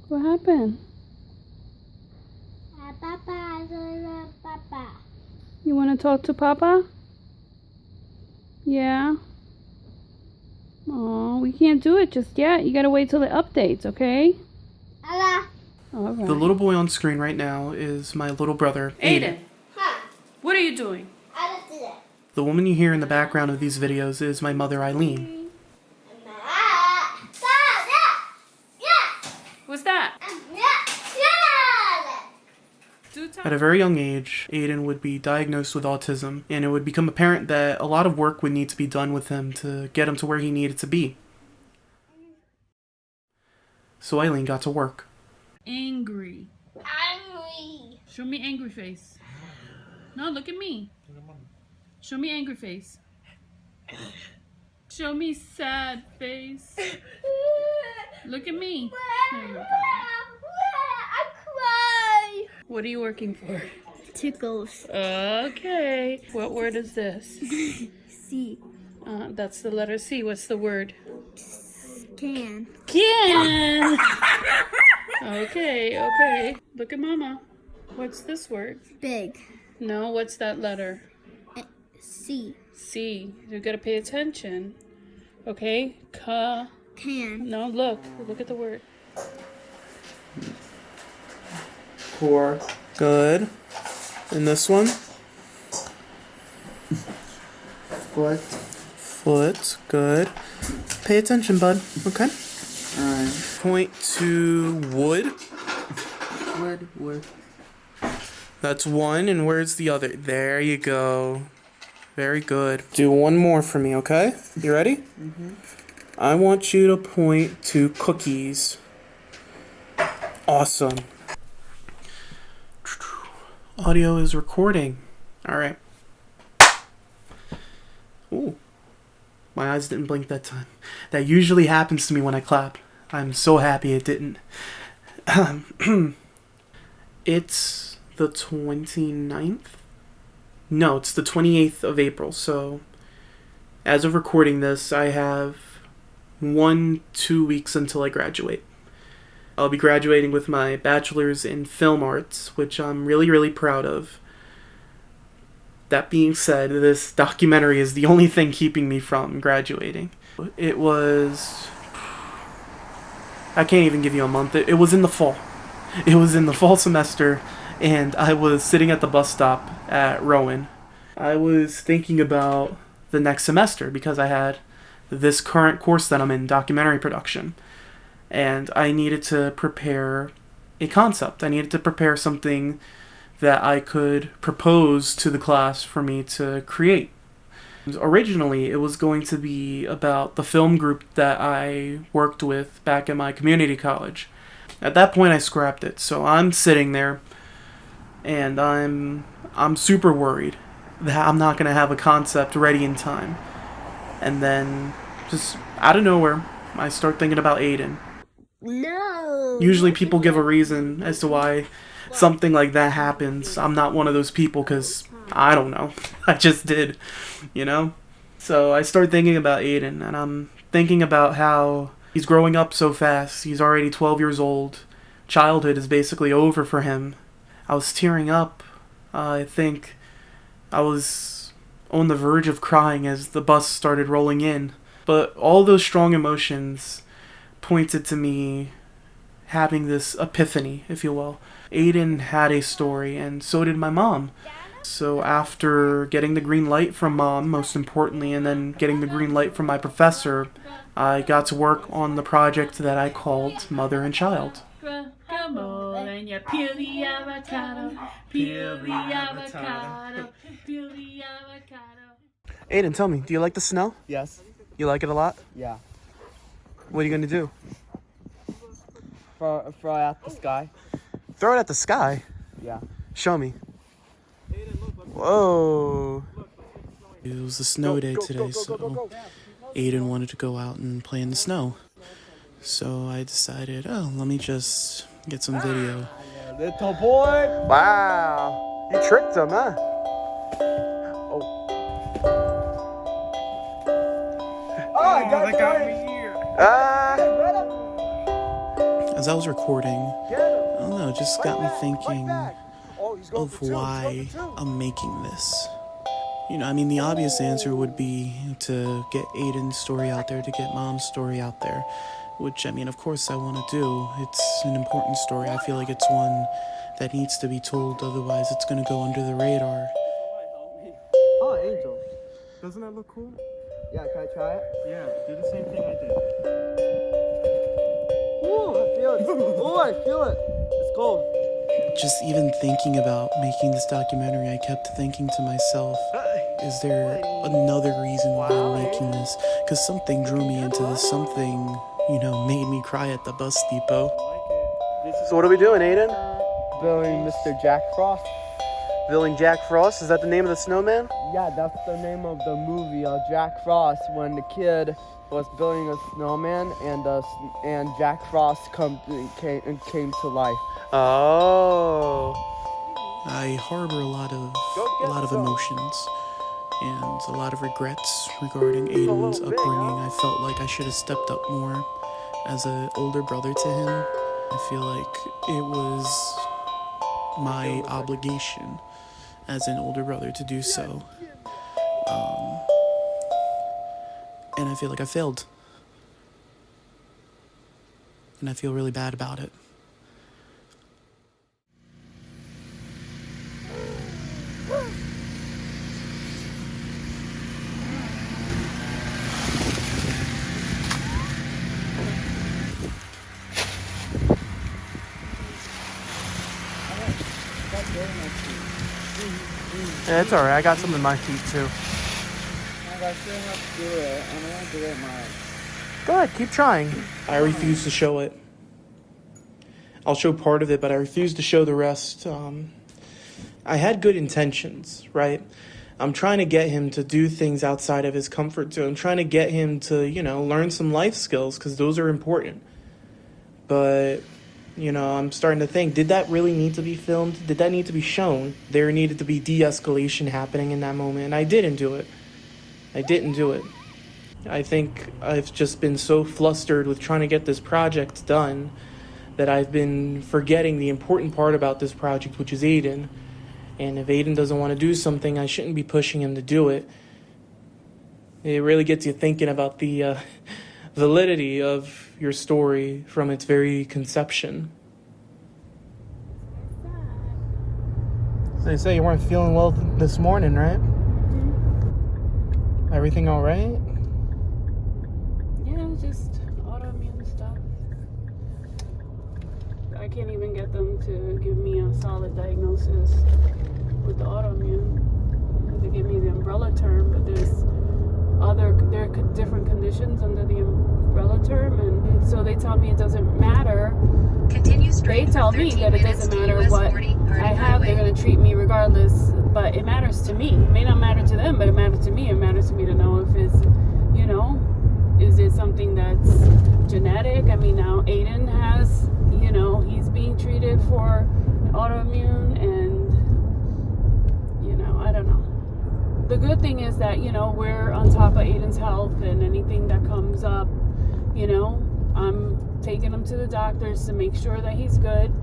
What happened? Papa. You want to talk to Papa? Yeah. Oh, we can't do it just yet. You gotta wait till the updates, okay? Alla. All right. The little boy on screen right now is my little brother, Aidan. Huh. What are you doing? I don't do that. The woman you hear in the background of these videos is my mother, Eileen. What's that? Do tell. At a very young age, Aidan would be diagnosed with autism, and it would become apparent that a lot of work would need to be done with him to get him to where he needed to be. So Eileen got to work. Angry. Angry. Show me angry face. No, look at me. Show me angry face. Show me sad face. Look at me. There you go. I cry. What are you working for? Tickles. Okay. What word is this? C. That's the letter C. What's the word? Can. Can. Okay. Look at Mama. What's this word? Big. No, what's that letter? C. C. You gotta pay attention. Okay? Ka. Can. No, look at the word. Core. Good. And this one? Foot. Foot. Good. Pay attention, bud. Okay? Alright. Point to wood. Wood. That's one, and where's the other? There you go. Very good. Do one more for me, okay? You ready? Mm-hmm. I want you to point to cookies. Awesome. Audio is recording. Alright. Ooh. My eyes didn't blink that time. That usually happens to me when I clap. I'm so happy it didn't. It's the 29th? No, it's the 28th of April. So, as of recording this, I have 2 weeks until I graduate. I'll be graduating with my bachelor's in film arts, which I'm really, really proud of. That being said, this documentary is the only thing keeping me from graduating. It was... I can't even give you a month. It was in the fall. It was in the fall semester, and I was sitting at the bus stop at Rowan. I was thinking about the next semester because I had this current course that I'm in, documentary production. And I needed to prepare a concept. I needed to prepare something that I could propose to the class for me to create. Originally, it was going to be about the film group that I worked with back at my community college. At that point, I scrapped it. So I'm sitting there, and I'm super worried that I'm not going to have a concept ready in time. And then, just out of nowhere, I start thinking about Aidan. No. Usually people give a reason as to why something like that happens. I'm not one of those people because I don't know. I just did, you know? So I start thinking about Aidan, and I'm thinking about how he's growing up so fast. He's already 12 years old. Childhood is basically over for him. I was tearing up. I think I was on the verge of crying as the bus started rolling in. But all those strong emotions pointed to me having this epiphany, if you will. Aidan had a story, and so did my mom. So after getting the green light from Mom, most importantly, and then getting the green light from my professor, I got to work on the project that I called Mother and Child. And you peel the avocado, peel the avocado, peel the avocado. Aidan, tell me, do you like the snow? Yes. You like it a lot? Yeah. What are you going to do? Throw it at the sky. Throw it at the sky? Yeah. Show me. Whoa. It was a snow day today, so Aidan wanted to go out and play in the snow. So I decided, let me just get some video. Little boy. Wow. You tricked him, huh? Oh, I got me here. as I was recording, I don't know, it just got me thinking of why I'm making this. You know, I mean, the obvious answer would be to get Aidan's story out there, to get Mom's story out there, which, I mean, of course I want to do. It's an important story. I feel like it's one that needs to be told, otherwise it's going to go under the radar. Oh, Angel. Doesn't that look cool? Yeah, can I try it? Yeah, do the same thing I did. Ooh, I feel it. Ooh, I feel it. It's cold. Just even thinking about making this documentary, I kept thinking to myself, is there another reason why I'm making this? Because something drew me into this, something, you know, made me cry at the bus depot. So what are we doing, Aidan? Billing Mr. Jack Frost. Billing Jack Frost? Is that the name of the snowman? Yeah, that's the name of the movie, Jack Frost, when the kid was building a snowman and Jack Frost came to life. Oh. I harbor a lot of emotions and a lot of regrets regarding Aidan's upbringing. I felt like I should have stepped up more as an older brother to him. I feel like it was my obligation as an older brother to do so. And I feel like I failed. And I feel really bad about it. Yeah, it's alright. I got some in my teeth too. I still have to do it. I don't want to do it mine. Go ahead, keep trying. I refuse to show it. I'll show part of it, but I refuse to show the rest. I had good intentions, right? I'm trying to get him to do things outside of his comfort zone. I'm trying to get him to, you know, learn some life skills, because those are important. But, you know, I'm starting to think, did that really need to be filmed? Did that need to be shown? There needed to be de-escalation happening in that moment, and I didn't do it. I think I've just been so flustered with trying to get this project done that I've been forgetting the important part about this project, which is Aidan. And if Aidan doesn't want to do something, I shouldn't be pushing him to do it. It really gets you thinking about the validity of your story from its very conception. So they say you weren't feeling well this morning, right? Everything all right? Yeah, just autoimmune stuff. I can't even get them to give me a solid diagnosis with the autoimmune. They give me the umbrella term, but there are different conditions under the umbrella term, and so they tell me it doesn't matter. They tell me that it doesn't matter what I have, they're going to treat me regardless, but it matters to me. It may not matter to them, but it matters to me. It matters to me to know if it's, you know, is it something that's genetic? I mean, now Aidan has, you know, he's being treated for autoimmune, and, you know, I don't know. The good thing is that, you know, we're on top of Aidan's health, and anything that comes up, you know, I'm taking him to the doctors to make sure that he's good.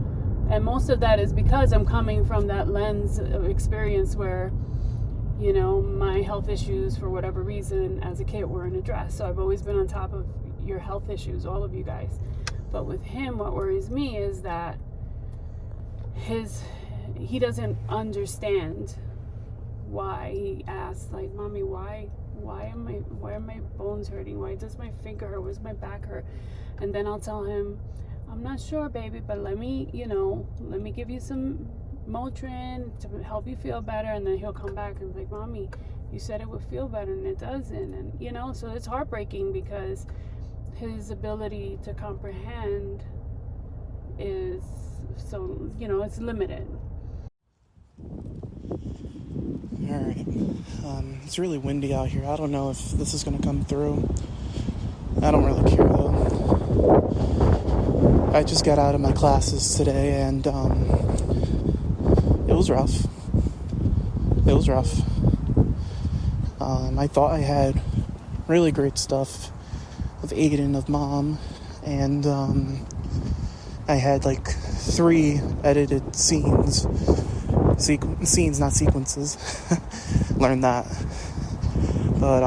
And most of that is because I'm coming from that lens of experience where, you know, my health issues for whatever reason as a kid weren't addressed. So I've always been on top of your health issues, all of you guys. But with him, what worries me is that he doesn't understand why. He asks, like, Mommy, why are my bones hurting? Why does my finger hurt? Why does my back hurt? And then I'll tell him, I'm not sure, baby, but let me give you some Motrin to help you feel better. And then he'll come back and be like, Mommy, you said it would feel better and it doesn't. And, you know, so it's heartbreaking because his ability to comprehend is so, you know, it's limited. Alright, it's really windy out here. I don't know if this is going to come through. I don't really care though. I just got out of my classes today and it was rough. I thought I had really great stuff of Aidan, of Mom, and I had like 3 edited scenes. Scenes, not sequences. Learned that. But,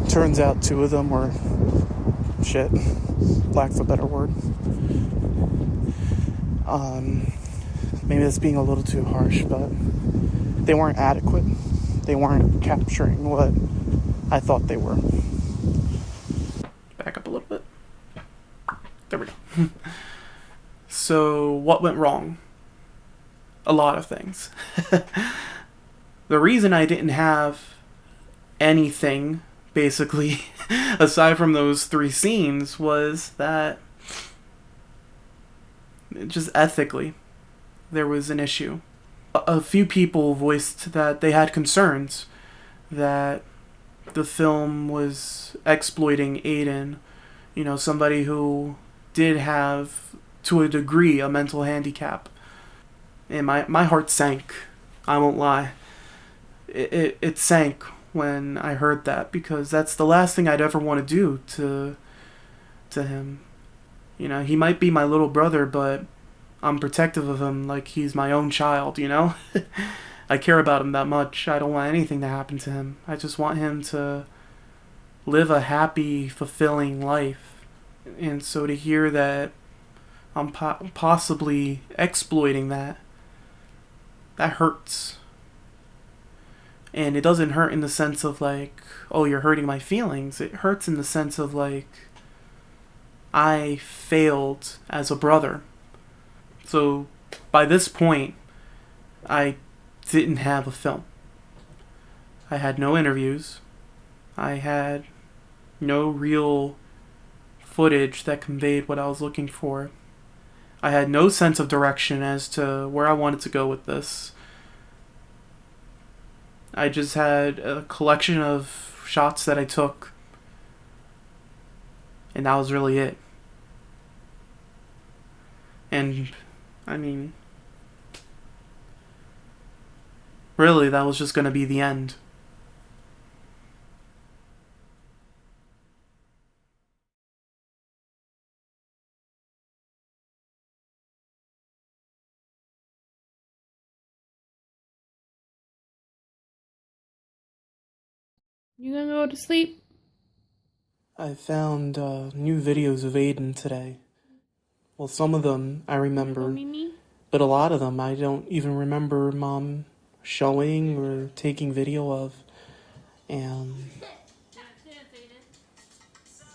turns out 2 of them were shit. Lack of a better word. Maybe that's being a little too harsh, but they weren't adequate. They weren't capturing what I thought they were. Back up a little bit. There we go. So, what went wrong? A lot of things. The reason I didn't have anything, basically, aside from those 3 scenes, was that just ethically, there was an issue. A few people voiced that they had concerns that the film was exploiting Aidan, somebody who did have, to a degree, a mental handicap. And my heart sank. I won't lie. It sank when I heard that, because that's the last thing I'd ever want to do to him. He might be my little brother, but I'm protective of him like he's my own child, I care about him that much. I don't want anything to happen to him. I just want him to live a happy, fulfilling life. And so to hear that I'm possibly exploiting that hurts. And it doesn't hurt in the sense of like, oh, you're hurting my feelings. It hurts in the sense of like, I failed as a brother. So by this point, I didn't have a film. I had no interviews. I had no real footage that conveyed what I was looking for. I had no sense of direction as to where I wanted to go with this. I just had a collection of shots that I took, and that was really it. And, I mean, really, that was just going to be the end. You gonna go to sleep? I found new videos of Aidan today. Well, some of them I remember, Mimi? but a lot of them I don't even remember Mom showing or taking video of. And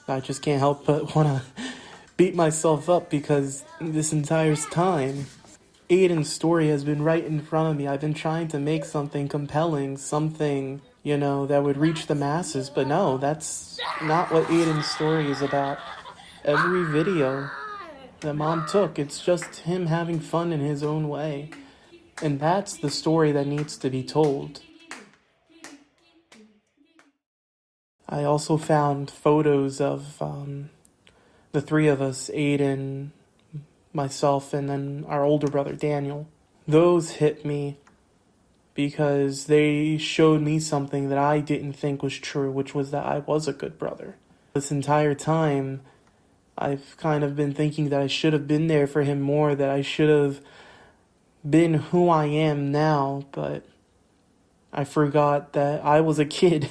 I just can't help but want to beat myself up, because this entire time, Aidan's story has been right in front of me. I've been trying to make something compelling, something, that would reach the masses. But no, that's not what Aidan's story is about. Every video that Mom took, it's just him having fun in his own way. And that's the story that needs to be told. I also found photos of the 3 of us, Aidan, myself, and then our older brother, Daniel. Those hit me because they showed me something that I didn't think was true, which was that I was a good brother. This entire time, I've kind of been thinking that I should have been there for him more, that I should have been who I am now, but I forgot that I was a kid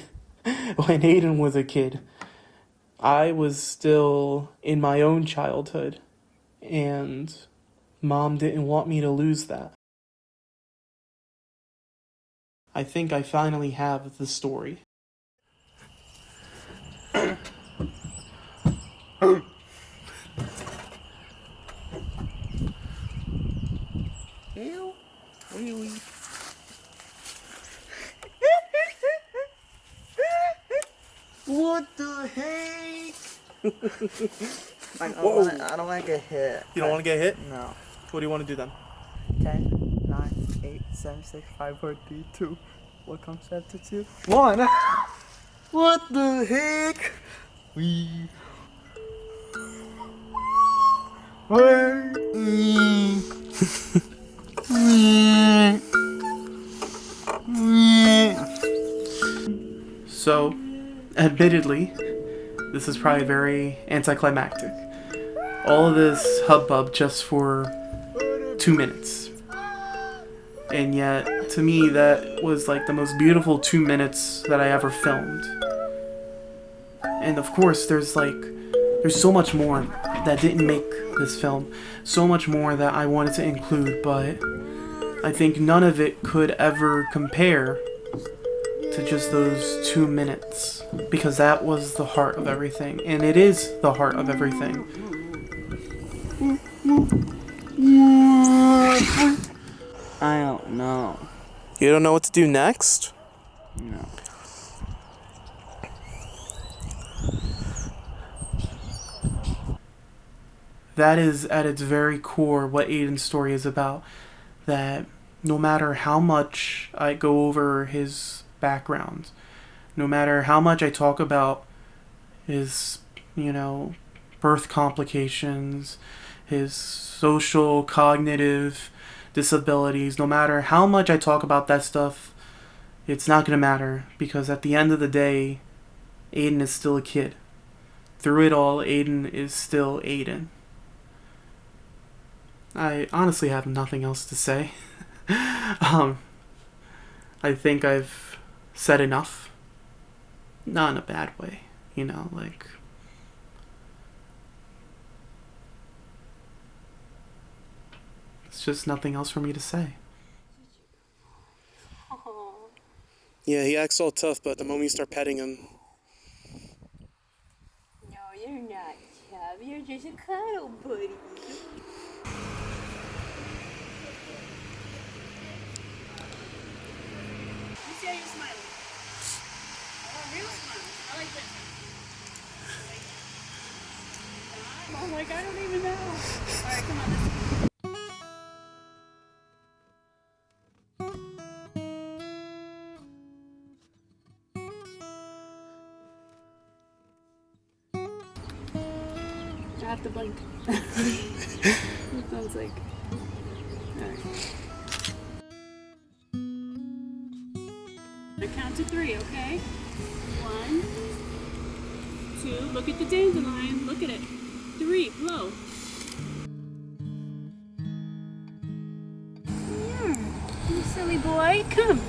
when Aidan was a kid. I was still in my own childhood, and Mom didn't want me to lose that. I think I finally have the story. Ew. Wee. What the heck? I don't want to get hit. You don't want to get hit? No. What do you want to do then? 10, 9, 8, 7, 6, 5, 4, 3, 2. What comes after 2? 1. What the heck? Wee. So, admittedly, this is probably very anticlimactic. all of this hubbub just for 2 minutes. And yet, to me, that was like the most beautiful 2 minutes that I ever filmed. And of course, there's so much more that didn't make this film. So much more that I wanted to include, but I think none of it could ever compare to just those 2 minutes. Because that was the heart of everything. And it is the heart of everything. I don't know. You don't know what to do next? No. That is at its very core what Aidan's story is about. That no matter how much I go over his background, no matter how much I talk about his, birth complications, his social, cognitive disabilities, no matter how much I talk about that stuff, it's not going to matter, because at the end of the day, Aidan is still a kid. Through it all, Aidan is still Aidan. I honestly have nothing else to say. I think I've said enough. Not in a bad way, it's just nothing else for me to say. Yeah, he acts all tough, but the moment you start petting him... No, you're not, Chub. You're just a cuddle buddy. Let me see how you're smiling. I want real smiles. I like this. I'm like, I don't even know. Alright, come on, let's... I have to blink. It sounds like... Alright. I count to 3, okay? 1, 2, look at the dandelion. Look at it. 3, blow. You silly boy. Come.